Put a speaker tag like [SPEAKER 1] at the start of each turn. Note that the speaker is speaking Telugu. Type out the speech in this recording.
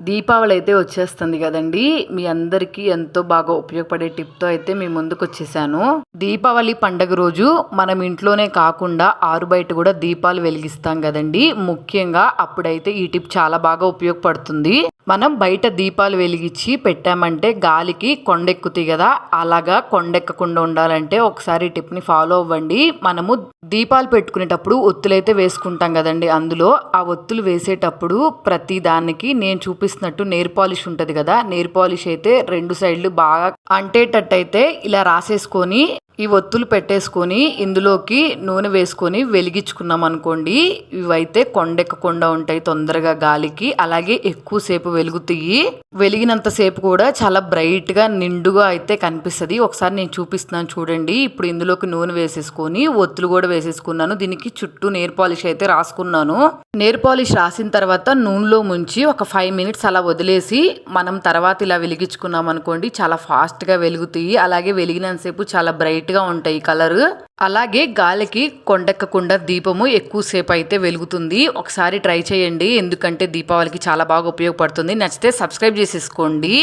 [SPEAKER 1] దీపావళి అయితే వచ్చేస్తుంది కదండి. మీ అందరికీ ఎంతో బాగా ఉపయోగపడే టిప్తో అయితే మీ ముందుకు వచ్చేసాను. దీపావళి పండగ రోజు మనం ఇంట్లోనే కాకుండా ఆరు బయట కూడా దీపాలు వెలిగిస్తాం కదండి. ముఖ్యంగా అప్పుడైతే ఈ టిప్ చాలా బాగా ఉపయోగపడుతుంది. మనం బయట దీపాలు వెలిగించి పెట్టామంటే గాలికి కొండెక్కుతాయి కదా, అలాగా కొండెక్కకుండా ఉండాలంటే ఒకసారి ఈ టిప్ని ఫాలో అవ్వండి. మనము దీపాలు పెట్టుకునేటప్పుడు ఒత్తులైతే వేసుకుంటాం కదండి. అందులో ఆ ఒత్తులు వేసేటప్పుడు ప్రతి దానికి నేను చూపిస్తున్నట్టు నెయిల్ పాలిష్ ఉంటుంది కదా, నెయిల్ పాలిష్ అయితే 2 సైడ్లు బాగా అంటేటట్టయితే ఇలా రాసేసుకొని ఈ ఒత్తులు పెట్టేసుకొని ఇందులోకి నూనె వేసుకొని వెలిగించుకున్నాం అనుకోండి, ఇవైతే కొండెక్కకుండా ఉంటాయి తొందరగా గాలికి, అలాగే ఎక్కువసేపు వెలుగుతాయి. వెలిగినంతసేపు కూడా చాలా బ్రైట్గా నిండుగా అయితే కనిపిస్తుంది. ఒకసారి నేను చూపిస్తున్నాను చూడండి. ఇప్పుడు ఇందులోకి నూనె వేసేసుకొని ఒత్తులు కూడా వేసేసుకున్నాను. దీనికి చుట్టూ నెయిల్ పాలిష్ అయితే రాసుకున్నాను. నెయిల్ పాలిష్ రాసిన తర్వాత నూనెలో ముంచి ఒక 5 మినిట్స్ అలా వదిలేసి మనం తర్వాత ఇలా వెలిగించుకున్నాం అనుకోండి, చాలా ఫాస్ట్గా వెలుగుతాయి. అలాగే వెలిగినంతసేపు చాలా బ్రైట్గా ఉంటాయి కలర్. అలాగే గాలికి కొండెక్కకుండా దీపము ఎక్కువసేపు అయితే వెలుగుతుంది. ఒకసారి ట్రై చేయండి, ఎందుకంటే దీపావళికి చాలా బాగా ఉపయోగపడుతుంది. నచ్చితే సబ్స్క్రైబ్ చేసేసుకోండి.